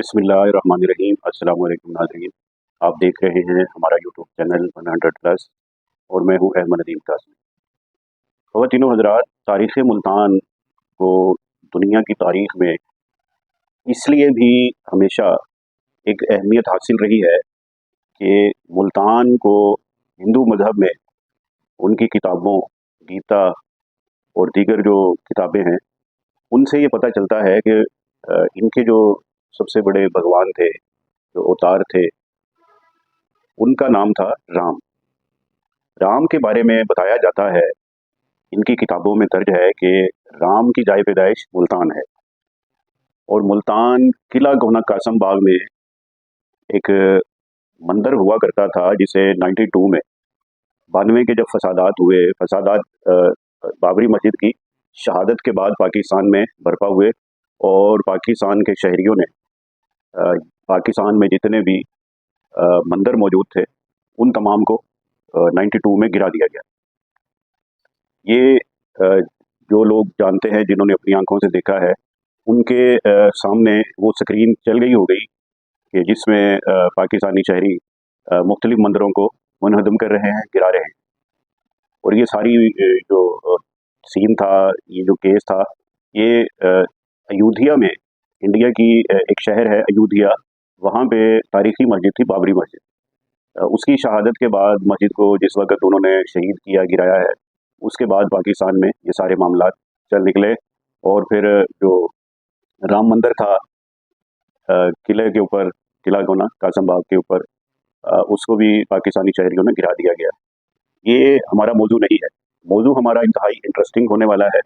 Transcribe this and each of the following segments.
बिस्मिल्लाहिर्रहमानिर्रहीम। अस्सलाम वालेकुम नाज़रीन, आप देख रहे हैं हमारा यूट्यूब चैनल 100 प्लस और मैं हूं अहमद नदीम कासमी। ख़वातीनो हज़रात, तारीख़ मुल्तान को दुनिया की तारीख़ में इसलिए भी हमेशा एक अहमियत हासिल रही है कि मुल्तान को हिंदू मज़हब में उनकी किताबों गीता और दीगर जो किताबें हैं उनसे ये पता चलता है कि इनके जो सबसे बड़े भगवान थे, जो अवतार थे, उनका नाम था राम। राम के बारे में बताया जाता है, इनकी किताबों में दर्ज है कि राम की जाए पैदाइश मुल्तान है और मुल्तान किला गोना कासम बाग में एक मंदिर हुआ करता था जिसे 92 में 92 के जब फसादात हुए, बाबरी मस्जिद की शहादत के बाद पाकिस्तान में बर्पा हुए और पाकिस्तान के शहरियों ने पाकिस्तान में जितने भी मंदिर मौजूद थे उन तमाम को 92 में गिरा दिया गया। ये जो लोग जानते हैं, जिन्होंने अपनी आंखों से देखा है, उनके सामने वो स्क्रीन चल गई हो गई कि जिसमें पाकिस्तानी शहरी मुख्तलिफ मंदिरों को मुनहदम कर रहे हैं, गिरा रहे हैं। और ये सारी जो सीन था, ये जो केस था, ये अयोध्या में, इंडिया की एक शहर है अयोध्या, वहाँ पे तारीखी मस्जिद थी बाबरी मस्जिद। उसकी शहादत के बाद मस्जिद को जिस वक्त उन्होंने शहीद किया, गिराया है, उसके बाद पाकिस्तान में ये सारे मामला चल निकले और फिर जो राम मंदिर था किले के ऊपर, किला गोना कासम बाग के ऊपर, उसको भी पाकिस्तानी शहरियों ने गिरा दिया गया। ये हमारा मौजू नहीं है। मौजू हमारा इंतहाई इंटरेस्टिंग होने वाला है,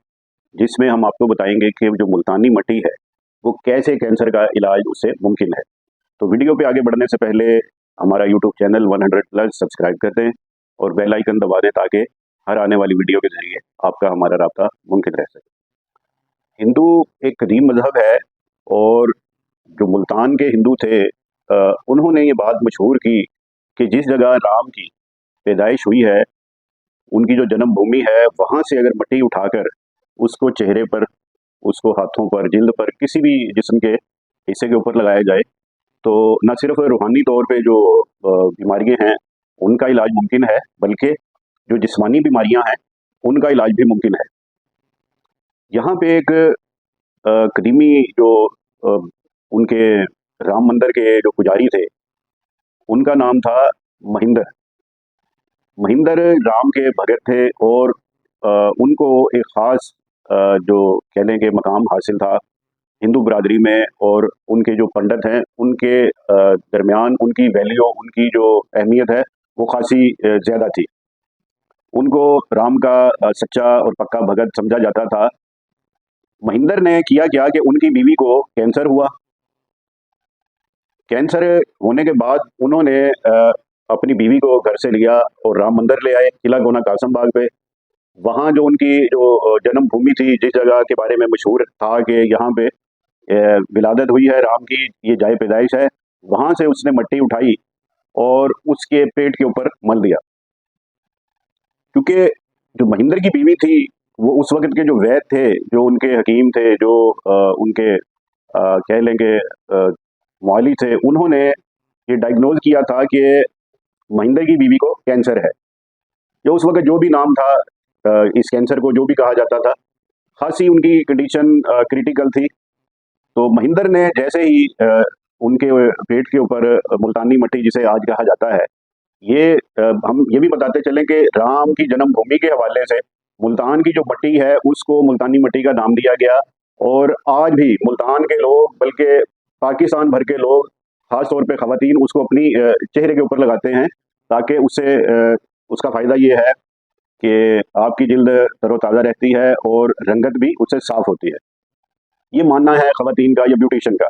जिसमें हम आपको बताएंगे कि जो मुल्तानी मिट्टी है वो कैसे कैंसर का इलाज उससे मुमकिन है। तो वीडियो पे आगे बढ़ने से पहले हमारा यूट्यूब चैनल 100 प्लस सब्सक्राइब कर दें और बेल आइकन दबा दें ताकि हर आने वाली वीडियो के जरिए आपका हमारा राब्ता मुमकिन रह सके। हिंदू एक कदीम मजहब है और जो मुल्तान के हिंदू थे उन्होंने ये बात मशहूर की कि जिस जगह राम की पैदाइश हुई है, उनकी जो जन्मभूमि है, वहाँ से अगर मिट्टी उठाकर उसको चेहरे पर, उसको हाथों पर, जिल्द पर, किसी भी जिस्म के हिस्से के ऊपर लगाया जाए तो न सिर्फ रूहानी तौर पे जो बीमारियां हैं उनका इलाज मुमकिन है, बल्कि जो जिस्मानी बीमारियां हैं उनका इलाज भी मुमकिन है। यहाँ पे एक कदीमी जो उनके राम मंदिर के जो पुजारी थे, उनका नाम था महिंदर। महिंदर राम के भगत थे और उनको एक ख़ास जो कह लें कि मकाम हासिल था हिंदू बरादरी में, और उनके जो पंडित हैं उनके दरमियान उनकी वैल्यू, उनकी जो अहमियत है वो खासी ज़्यादा थी। उनको राम का सच्चा और पक्का भगत समझा जाता था। महिंदर ने किया क्या कि उनकी बीवी को कैंसर हुआ। कैंसर होने के बाद उन्होंने अपनी बीवी को घर से लिया और राम मंदिर ले आए किला गोना कासम बाग पे। वहाँ जो उनकी जो जन्मभूमि थी, जिस जगह के बारे में मशहूर था कि यहाँ पे विलादत हुई है राम की, ये जाए पैदाइश है, वहाँ से उसने मिट्टी उठाई और उसके पेट के ऊपर मल दिया। क्योंकि जो महिंदर की बीवी थी वो उस वक्त के जो वैद्य थे, जो उनके हकीम थे, जो उनके कह लेंगे मौली थे, उन्होंने ये डायग्नोज किया था कि महिंदर की बीवी को कैंसर है। जो उस वक्त जो भी नाम था इस कैंसर को जो भी कहा जाता था, खासी उनकी कंडीशन क्रिटिकल थी। तो महिंदर ने जैसे ही उनके पेट के ऊपर मुल्तानी मिट्टी, जिसे आज कहा जाता है, ये हम ये भी बताते चलें कि राम की जन्मभूमि के हवाले से मुल्तान की जो मिट्टी है उसको मुल्तानी मिट्टी का नाम दिया गया। और आज भी मुल्तान के लोग, बल्कि पाकिस्तान भर के लोग, ख़ास तौर पे ख़वातीन, उसको अपनी चेहरे के ऊपर लगाते हैं ताकि उससे उसका फ़ायदा ये है कि आपकी जिल्द तरोताज़ा रहती है और रंगत भी उससे साफ़ होती है। ये मानना है ख़वातीन का या ब्यूटिशियन का।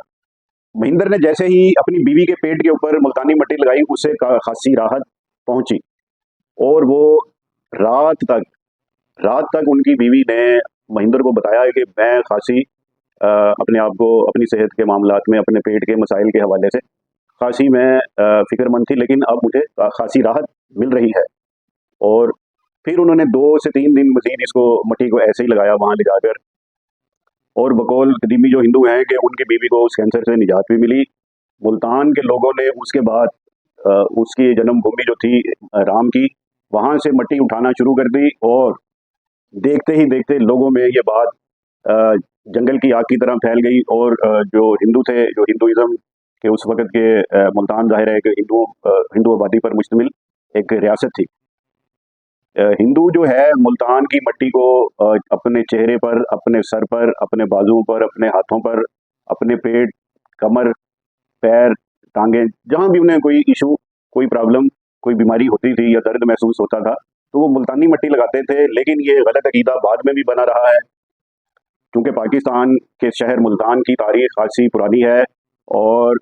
महिंदर ने जैसे ही अपनी बीवी के पेट के ऊपर मुल्तानी मिट्टी लगाई, उससे खासी राहत पहुंची और वो रात तक उनकी बीवी ने महिंदर को बताया कि मैं खासी अपने आप को, अपनी सेहत के मामलात में, अपने पेट के मसाइल के हवाले से खासी मैं फ़िक्रमंद थी, लेकिन अब मुझे खासी राहत मिल रही है। और फिर उन्होंने 2 से 3 दिन मज़ीद इसको, मिट्टी को ऐसे ही लगाया वहाँ ले जाकर, और बकौल कदीमी जो हिंदू हैं कि उनकी बीवी को उस कैंसर से निजात भी मिली मुल्तान के लोगों ने उसके बाद उसकी जन्मभूमि जो थी राम की, वहाँ से मिट्टी उठाना शुरू कर दी, और देखते ही देखते लोगों में ये बात अ, जंगल की आग की तरह फैल गई। और जो हिंदू थे, जो हिंदुइज्म के उस वक़्त के मुल्तान ज़ाहिर है कि हिंदू आबादी पर मुश्तमिल एक रियासत थी। हिंदू जो है मुल्तान की मिट्टी को अपने चेहरे पर, अपने सर पर, अपने बाजुओं पर, अपने हाथों पर, अपने पेट, कमर, पैर, टाँगें, जहाँ भी उन्हें कोई इश्यू, कोई प्रॉब्लम, कोई बीमारी होती थी या दर्द महसूस होता था, तो वो मुल्तानी मिट्टी लगाते थे। लेकिन ये गलत अकीदा बाद में भी बना रहा है, क्योंकि पाकिस्तान के शहर मुल्तान की तारीख खासी पुरानी है, और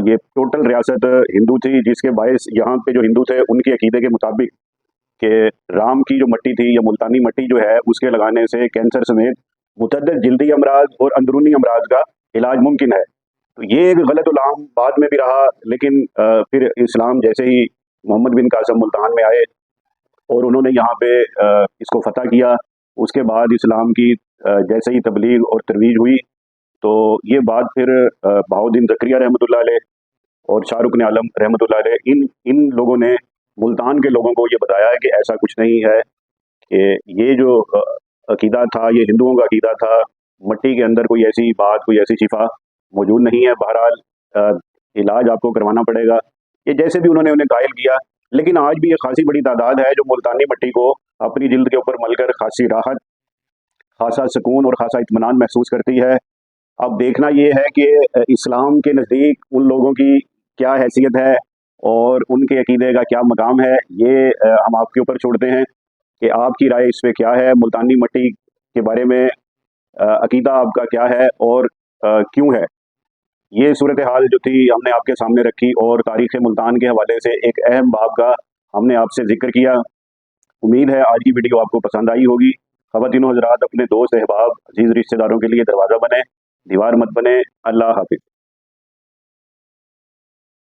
ये टोटल रियासत हिंदू थी, जिसके बायस यहाँ पे जो हिंदू थे उनके अकीदे के मुताबिक कि राम की जो मिट्टी थी या मुल्तानी मिट्टी जो है उसके लगाने से कैंसर समेत मुतअद्दिद जल्दी अमराज और अंदरूनी अमराज का इलाज मुमकिन है। तो ये एक गलत उलाम बाद में भी रहा, लेकिन फिर इस्लाम जैसे ही मोहम्मद बिन कासम मुल्तान में आए और उन्होंने यहाँ पे इसको फतह किया, उसके बाद इस्लाम की जैसे ही तबलीग और तरवीज हुई, तो ये बात फिर बहाउद्दीन ज़करिया रहमतुल्लाह अलैह और शाहरुख आलम रहमतुल्लाह अलैह, इन इन लोगों ने मुल्तान के लोगों को ये बताया है कि ऐसा कुछ नहीं है, कि ये जो अकीदा था ये हिंदुओं का अकीदा था, मिट्टी के अंदर कोई ऐसी बात, कोई ऐसी शिफा मौजूद नहीं है। बहरहाल इलाज आपको करवाना पड़ेगा। ये जैसे भी उन्होंने उन्हें घायल किया, लेकिन आज भी ये खासी बड़ी तादाद है जो मुल्तानी मिट्टी को अपनी जिल्द के ऊपर मलकर खासी राहत, खासा सुकून और खासा इत्मीनान महसूस करती है। अब देखना ये है कि इस्लाम के नज़दीक उन लोगों की क्या हैसियत है और उनके अकीदे का क्या मकाम है, ये हम आपके ऊपर छोड़ते हैं कि आपकी राय इस पे क्या है, मुल्तानी मिट्टी के बारे में अकीदा आपका क्या है और क्यों है। ये सूरत हाल जो थी हमने आपके सामने रखी, और तारीख़ मुल्तान के हवाले से एक अहम बाब का हमने आपसे ज़िक्र किया। उम्मीद है आज की वीडियो आपको पसंद आई होगी। ख़वातीनो हज़रात, अपने दोस्त, अहबाब, अजीज़ रिश्तेदारों के लिए दरवाज़ा बने, दीवार मत बने। अल्लाह हाफ़िज़।